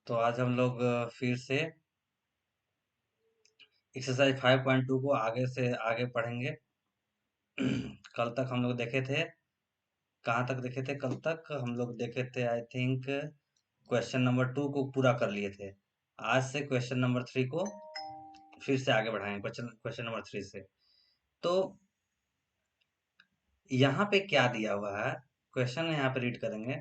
तो आज हम लोग फिर से एक्सरसाइज 5.2 को आगे से आगे पढ़ेंगे। कल तक हम लोग देखे थे, कहाँ तक देखे थे? कल तक हम लोग देखे थे आई थिंक क्वेश्चन नंबर 2 को पूरा कर लिए थे। आज से क्वेश्चन नंबर 3 को फिर से आगे बढ़ाएंगे, क्वेश्चन नंबर 3 से। तो यहाँ पे क्या दिया हुआ है, क्वेश्चन यहाँ पे रीड करेंगे।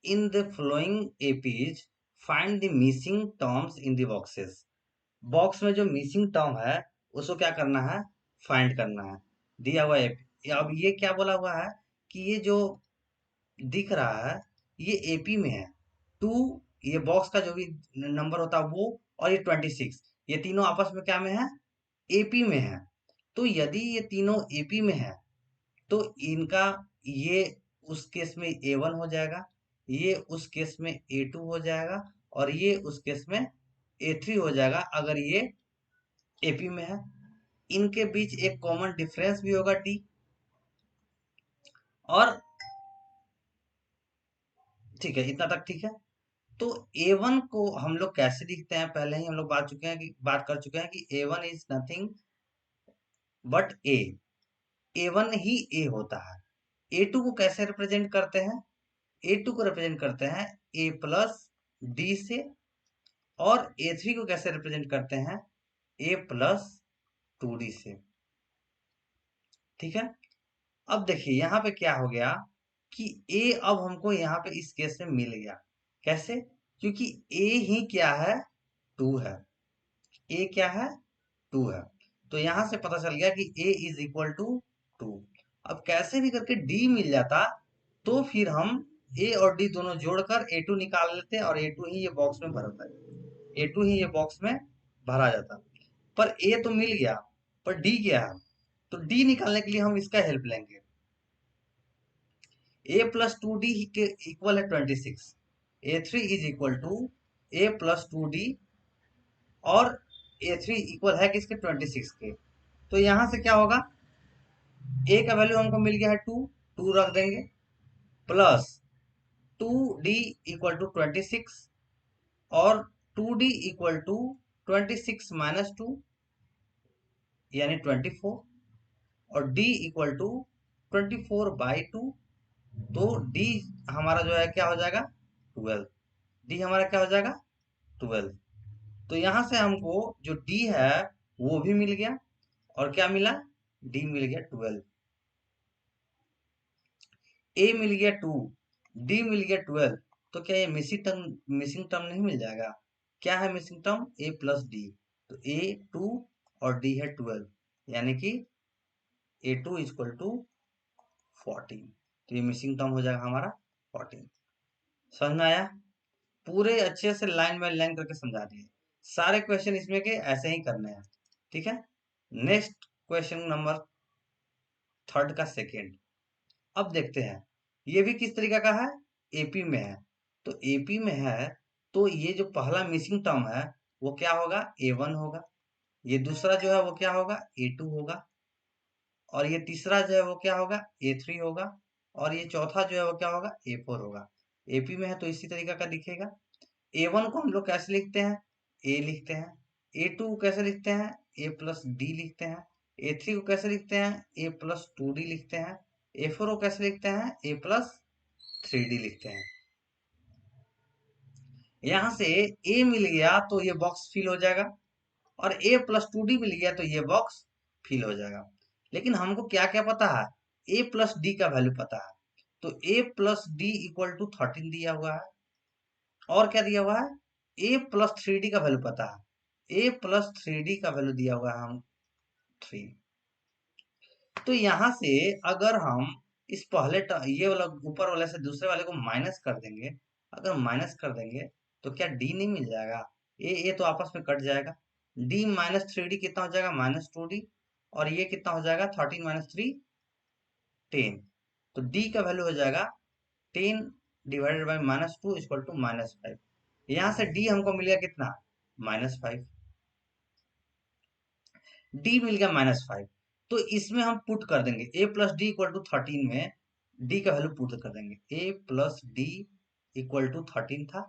In the flowing APs find the missing terms in the boxes. Box में जो मिसिंग टर्म है उसको क्या करना है, फाइंड करना है। दिया हुआ है। अब ये क्या बोला हुआ है कि ये जो दिख रहा है ये एपी में है। टू, ये बॉक्स का जो भी नंबर होता है वो, और ये 26, ये तीनों आपस में क्या में है, एपी में है। तो यदि ये तीनों एपी में है तो इनका ये उस केस में A1 हो जाएगा, ये उस केस में A2 हो जाएगा, और ये उस केस में A3 हो जाएगा अगर ये एपी में है। इनके बीच एक कॉमन डिफरेंस भी होगा टी। और ठीक है, इतना तक ठीक है। तो A1 को हम लोग कैसे लिखते हैं, पहले ही हम लोग बात कर चुके हैं कि A1 is nothing but A1 he A होता है। A2 को कैसे रिप्रेजेंट करते हैं? A2 को रिप्रेजेंट करते हैं A प्लस डी से, और A3 को कैसे रिप्रेजेंट करते हैं? A प्लस 2D से। ठीक है। अब देखिए यहाँ पे क्या हो गया कि A अब हमको यहाँ पे इस केस में मिल गया। कैसे? क्योंकि A ही क्या है, 2 है। A क्या है, 2 है। तो यहाँ से पता चल गया कि A इज इक्वल टू 2। अब कैसे भी करके D मिल जाता तो फिर हम A और D दोनों जोड़कर A2 निकाल लेते और A2 ही ये बॉक्स में भरता है, A2 ही ये बॉक्स में भरा जाता। पर A तो मिल गया, पर D क्या है? तो D निकालने के लिए हम इसका हेल्प लेंगे। A प्लस 2D के इक्वल है 26। A3 is equal to A plus 2D, और A3 इक्वल है किसके, 26 के। तो यहां से क्या होगा, A का वैल्यू हमको मिल गया है 2, 2 रख देंगे, प्लस 2D इक्वल टू 26, और 2D इक्वल टू 26 माइनस 2 यानी 24, और D इक्वल टू 24/2। तो D हमारा जो है क्या हो जाएगा, 12। D हमारा क्या हो जाएगा, 12। तो यहां से हमको जो D है वो भी मिल गया, और क्या मिला, D मिल गया 12। A मिल गया 2, D मिल गया 12। तो क्या ये मिसिंग टर्म नहीं मिल जाएगा? क्या है missing term, A plus D. तो A 2 और D है 12, यानी कि A2 इक्वल टू 14। तो ये मिसिंग टर्म हो जाएगा हमारा 14। समझ में आया? पूरे अच्छे से लाइन बाय लाइन करके समझा दिए। सारे क्वेश्चन इसमें के ऐसे ही करने हैं। ठीक है। नेक्स्ट क्वेश्चन नंबर थर्ड का सेकेंड। अब देखते हैं ये भी किस तरीका का है, एपी में है। तो एपी में है तो ये जो पहला मिसिंग टर्म है वो क्या होगा, A1 होगा। ये दूसरा जो है वो क्या होगा, A2 होगा। और ये तीसरा जो है वो क्या होगा, A3 होगा। और ये चौथा जो है वो क्या होगा, A4 होगा। एपी में है तो इसी तरीका का दिखेगा। A1 को हम लोग कैसे लिखते हैं, A लिखते हैं। A2 को कैसे लिखते हैं, A प्लस डी लिखते हैं। A3 को कैसे लिखते हैं, A प्लस 2D लिखते हैं। A4 को कैसे लिखते हैं, A प्लस 3D लिखते हैं। यहाँ से A मिल गया तो ये बॉक्स फिल हो जाएगा, और A प्लस 2D मिल गया तो ये बॉक्स फिल हो जाएगा। लेकिन हमको क्या क्या पता है, A प्लस डी का वैल्यू पता है। तो A plus D equal to 13 दिया हुआ है। और क्या दिया हुआ है, A प्लस 3D का वैल्यू पता है। A प्लस 3D का वैल्यू दिया हुआ है हम 3। तो यहाँ से अगर हम इस पहले ये वाला ऊपर वाले से दूसरे वाले को माइनस कर देंगे, अगर माइनस कर देंगे तो क्या D नहीं मिल जाएगा? ए तो आपस में कट जाएगा। D माइनस 3D कितना हो जाएगा, माइनस 2D। और ये कितना हो जाएगा, 13 माइनस 3 10। तो D का वैल्यू हो जाएगा 10 divided by minus 2 equal to minus 5। यहाँ से D हमको मिल गया कितना, -5। D मिल गया -5। तो इसमें हम पुट कर देंगे A plus D equal to 13 में D का वैल्यू पुट कर देंगे। A plus D equal to 13 था,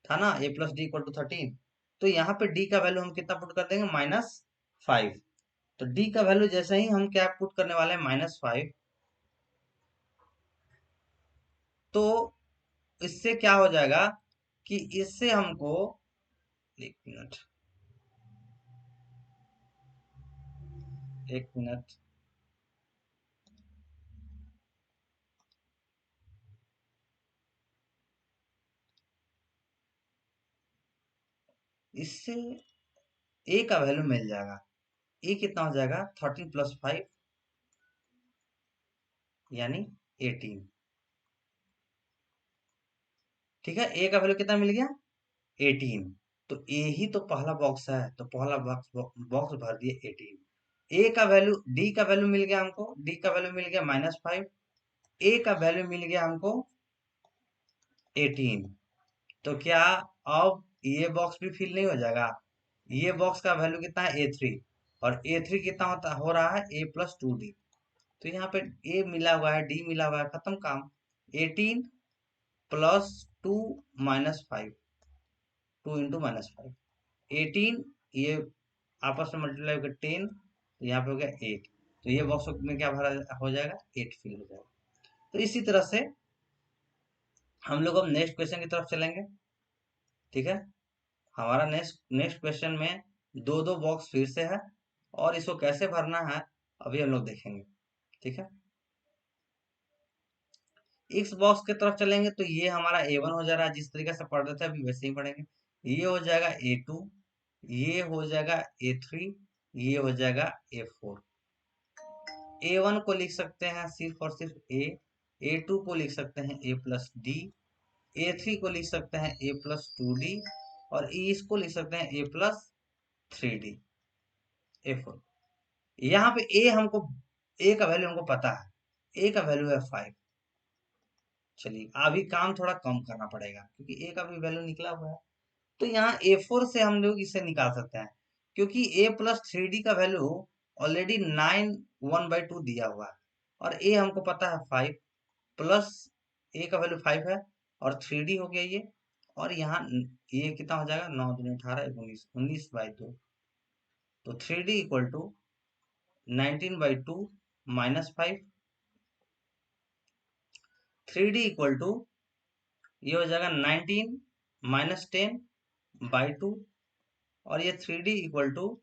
था ना, a plus D equal to 13। तो यहाँ पे d का वैल्यू हम कितना पुट कर देंगे, -5। तो d का वैल्यू जैसे ही हम क्या पुट करने वाले हैं, -5, तो इससे क्या हो जाएगा कि इससे हमको, एक मिनट, एक मिनट, इससे a का वैल्यू मिल जाएगा। a कितना हो जाएगा, 13 + 5 यानी 18। ठीक है, a का वैल्यू कितना मिल गया, 18। तो a ही तो पहला बॉक्स है, तो पहला बॉक्स बॉक्स भर दिए 18। a का वैल्यू, d का वैल्यू मिल गया हमको, d का वैल्यू मिल गया -5, a का वैल्यू मिल गया हमको 18। तो क्या अब ये बॉक्स भी फिल नहीं हो जाएगा, ये बॉक्स का वैल्यू कितना है, a3, और a3 कितना होता हो रहा है, a + 2d। तो यहाँ पे a मिला हुआ है, d मिला हुआ है, खत्म काम। 18 + 2 - 5, 2 × -5, 18, ये आपस में मल्टीप्लाई होकर 10, तो यहाँ पे हो गया 8। तो ये बॉक्स में क्या भरा हो जाएगा, 8 फिल हो जाएगा। तो इसी तरह से हम लोग अब नेक्स्ट क्वेश्चन की तरफ चलेंगे। ठीक है, हमारा नेक्स्ट नेक्स्ट क्वेश्चन में दो दो बॉक्स फिर से है, और इसको कैसे भरना है अभी हम लोग देखेंगे। ठीक है, इस बॉक्स की तरफ चलेंगे तो ये हमारा A1 हो जा रहा है, जिस तरीके से पढ़ रहे थे अभी वैसे ही पढ़ेंगे। ये हो जाएगा A2, ये हो जाएगा A3, ये हो जाएगा A4। A1 को लिख सकते हैं सिर्फ और सिर्फ A, A2 को लिख सकते हैं A + D, A3 को लिख सकते हैं A + 2D, और इसको लिख सकते हैं A + 3D, A4। यहाँ पे A का वैल्यू हमको पता है, A का वैल्यू है 5। चलिए अभी काम थोड़ा कम करना पड़ेगा क्योंकि A का भी वैल्यू निकला हुआ है। तो यहाँ A4 से हम लोग इसे निकाल सकते हैं, क्योंकि A + 3D का वैल्यू ऑलरेडी 9 1/2 दिया हुआ है, और A हमको पता है 5, प्लस A का वैल्यू 5 है, और 3D हो गया ये। और यहाँ ये कितना हो जाएगा, 9 दूनी 18, 19, 19/2। तो 3D = 19/2 -5। 3D = ये हो जाएगा 19 - 10/2, और ये 3D =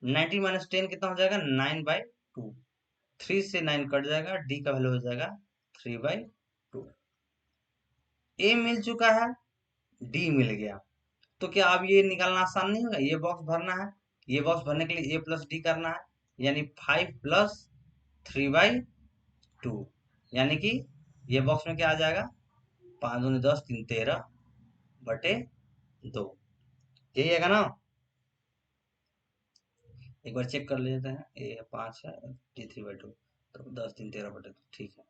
19 - 10 कितना हो जाएगा, 9/2। 3 से 9 कट जाएगा, D का वैल्यू हो जाएगा 3/2। A मिल चुका है, D मिल गया। तो क्या अब ये निकालना आसान नहीं होगा, ये बॉक्स भरना है। ये बॉक्स भरने के लिए A + D करना है, यानी 5 + 3/2, यानी कि ये बॉक्स में क्या आ जाएगा, 5 दूनी 10, 3 13/2। यही है ना, एक बार चेक कर लेते हैं। ए 5 है, D 3/2, तो 10 3 13/2, ठीक है।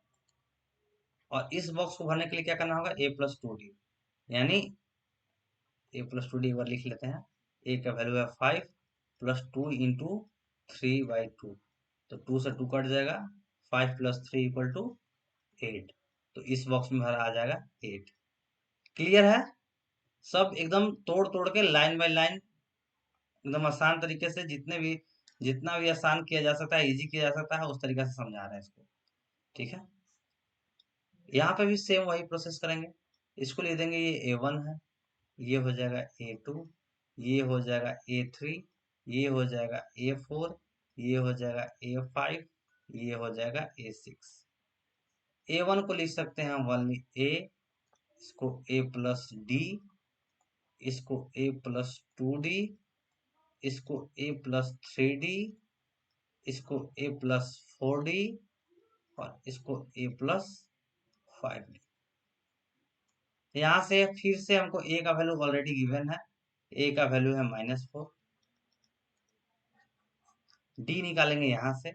और इस बॉक्स को भरने के लिए क्या करना होगा, A + 2D, यानी A + 2D एक बार लिख लेते हैं। A का वैल्यू है 5 + 2 × 3/2, तो 2 से 2 कट जाएगा, 5 + 3 = 8। तो इस बॉक्स में भरा आ जाएगा 8। क्लियर है, सब एकदम तोड़ तोड़ के लाइन बाय लाइन, एकदम आसान तरीके से, जितना भी आसान किया जा सकता है, इजी किया जा सकता है, उस तरीके से समझा रहे हैं इसको। ठीक है, यहाँ पे भी सेम वही प्रोसेस करेंगे। इसको लिख देंगे, ये A1 है, ये हो जाएगा A2, ये हो जाएगा A3, ये हो जाएगा A4, ये हो जाएगा A5, ये हो जाएगा A6। A1 को लिख सकते हैं हम ओनली A, इसको A + D, इसको A + 2D, इसको A + 3D, इसको A + 4D, और इसको A + 5D। यहाँ से फिर से हमको A का वैल्यू ऑलरेडी गिवन है, A का वैल्यू है -4। D निकालेंगे यहाँ से,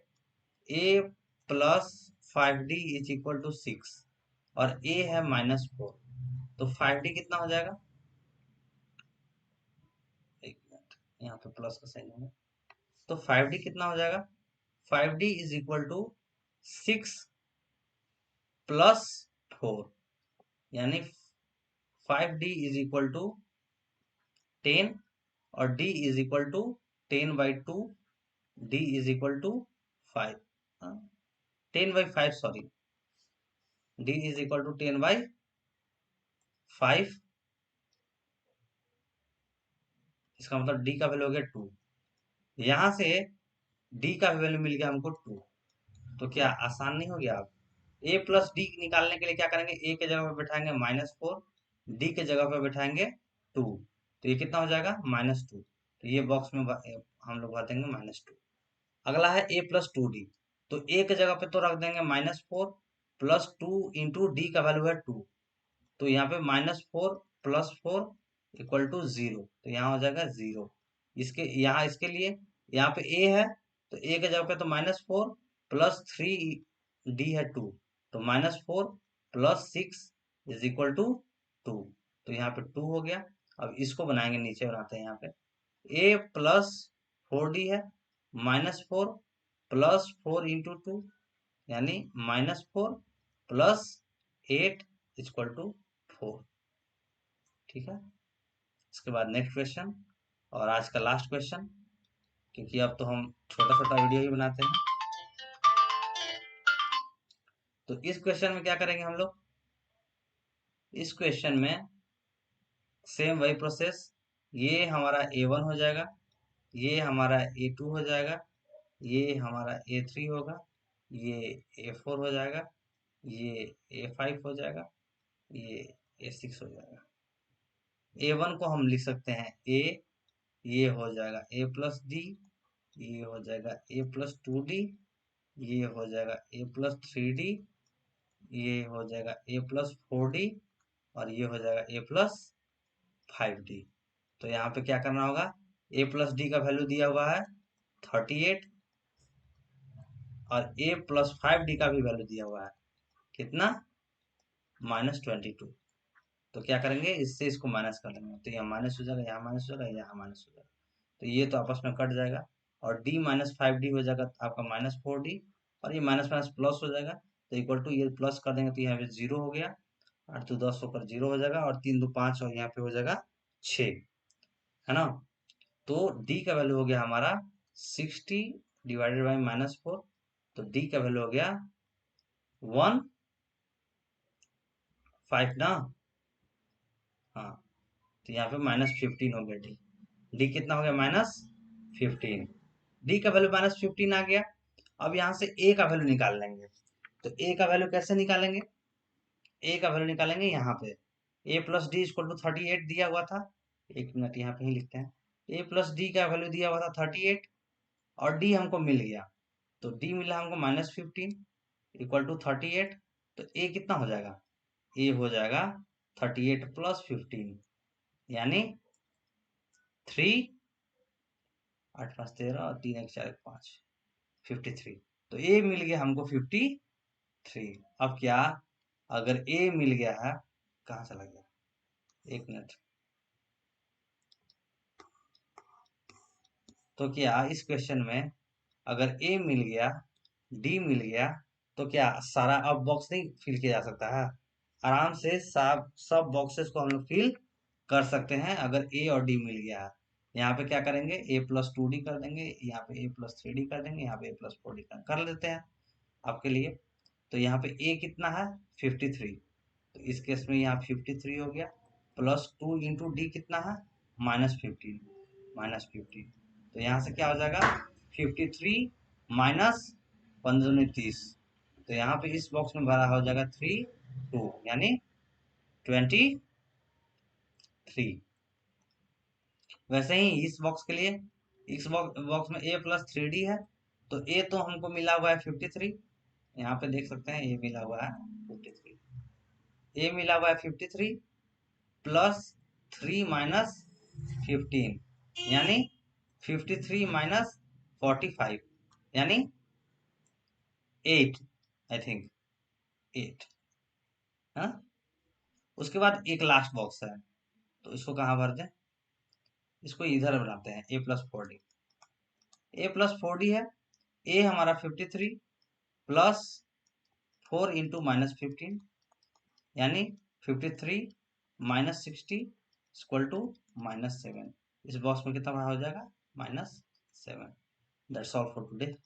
A + 5D = 6, और A है -4, तो 5D कितना हो जाएगा, एक मिनट, यहाँ पे प्लस का साइन होगा। तो 5D कितना हो जाएगा, 5D = 6 + 4, यानी 5d इज इक्वल टू 10 और d is equal to 10/2, d is equal to 5, 10/5 sorry, d is equal to 10/5, इसका मतलब d का वैल्यू हो गया 2। यहां से d का वैल्यू मिल गया हमको 2, तो क्या आसान नहीं हो गया? आप a प्लस डी निकालने के लिए क्या करेंगे, a के जगह पे बैठाएंगे -4, d के जगह पे बैठाएंगे 2, तो ये कितना हो जाएगा -2, तो ये बॉक्स में हम लोग भर देंगे -2। अगला है a प्लस 2d, तो a के जगह पे तो रख देंगे -4 प्लस 2 इंटू डी का वैल्यू है 2, तो यहाँ पे -4 प्लस 4 इक्वल टू 0, तो यहाँ हो जाएगा 0। इसके यहाँ इसके लिए यहाँ पे a है, तो a के जगह पे तो -4 प्लस 3d है 2, तो -4 प्लस 6 इज इक्वल टू 2, तो यहाँ पे 2 हो गया। अब इसको बनाएंगे, नीचे बनाते हैं। यहाँ पे a प्लस 4d है, -4 प्लस 4 इंटू 2 यानी -4 प्लस 8 इक्वल टू 4। ठीक है, इसके बाद नेक्स्ट क्वेश्चन और आज का लास्ट क्वेश्चन, क्योंकि अब तो हम छोटा छोटा वीडियो ही बनाते हैं। तो इस क्वेश्चन में क्या करेंगे हम लोग, इस क्वेश्चन में सेम वही प्रोसेस, ये हमारा A1 हो जाएगा, ये हमारा A2 हो जाएगा, ये हमारा A3 होगा, ये A4 हो जाएगा, ये A5 हो जाएगा, ये A6 हो जाएगा। A1 को हम लिख सकते हैं A, ये हो जाएगा A प्लस डी, ये हो जाएगा A प्लस 2d, ये हो जाएगा A प्लस 3d, ये हो जाएगा A प्लस 4d और ये हो जाएगा A प्लस 5d। तो यहाँ पे क्या करना होगा, A प्लस डी का वैल्यू दिया हुआ है 38 और A प्लस 5d का भी वैल्यू दिया हुआ है कितना, -22। तो क्या करेंगे, इससे इसको माइनस कर लेंगे, तो यहाँ माइनस हो जाएगा, यहाँ माइनस हो जाएगा, यहाँ माइनस हो जाएगा, तो ये तो आपस में कट जाएगा और d माइनस 5d हो जाएगा आपका -4d और ये माइनस माइनस प्लस हो जाएगा, तो इक्वल टू ये प्लस कर देंगे तो यहाँ पे 0 हो गया, 8 तो 10 होकर 0 हो जाएगा और 3 2 5 और यहाँ पे हो जाएगा 6, है ना। तो d का वैल्यू हो गया हमारा 60 डिवाइडेड बाई -4, तो d का वैल्यू हो गया 15 ना, हाँ, तो यहाँ पे -15 हो गया d, d कितना हो गया -15, d का वैल्यू -15 आ गया। अब यहाँ से a का वैल्यू निकाल लेंगे, तो a का वैल्यू कैसे निकालेंगे, a का वैल्यू निकालेंगे यहाँ पे a plus D equal to 38 दिया हुआ था, एक मिनट यहाँ पे ही लिखते हैं, a प्लस डी का वैल्यू दिया हुआ था 38 और d हमको मिल गया, तो d मिला हमको -15 इक्वल टू 38, तो a कितना हो जाएगा, a हो जाएगा 38 प्लस 15 यानी 3, 8 5 13 और 3 1 4 1 5, 53, तो a मिल गया हमको 53। अब क्या, अगर a मिल गया है, कहाँ चला गया, एक मिनट, तो क्या इस क्वेश्चन में अगर a मिल गया, d मिल गया, तो क्या सारा अब बॉक्स नहीं फिल किया जा सकता है, आराम से सब बॉक्सेस को हम लोग फिल कर सकते हैं अगर a और d मिल गया है। यहाँ पे क्या करेंगे, a प्लस 2d कर देंगे, यहाँ पे a प्लस 3d कर देंगे, यहाँ पे a प्लस 4d कर लेते हैं आपके लिए। तो यहाँ पे a कितना है 53, तो इस केस में यहाँ 53 हो गया, प्लस 2 इंटू डी कितना है -15, तो यहाँ से क्या हो जाएगा 53 माइनस 15 30, तो यहाँ पे इस बॉक्स में भरा हो जाएगा 3 2 यानी 23। वैसे ही इस बॉक्स के लिए, इस बॉक्स में a प्लस 3d है, तो a तो हमको मिला हुआ है 53, यहाँ पे देख सकते हैं a मिला हुआ है 53, a मिला हुआ है 53 प्लस 3 माइनस 15 यानी 53 माइनस 45 यानी 8, आई थिंक 8, हाँ। उसके बाद एक लास्ट बॉक्स है, तो इसको कहाँ भर दें, इसको इधर बनाते हैं a plus 4d, a plus 4d है, a हमारा 53 प्लस 4 इंटू -15 यानी 53 -60 इक्वल टू -7। इस बॉक्स में कितना हो जाएगा? -7। That's all for today.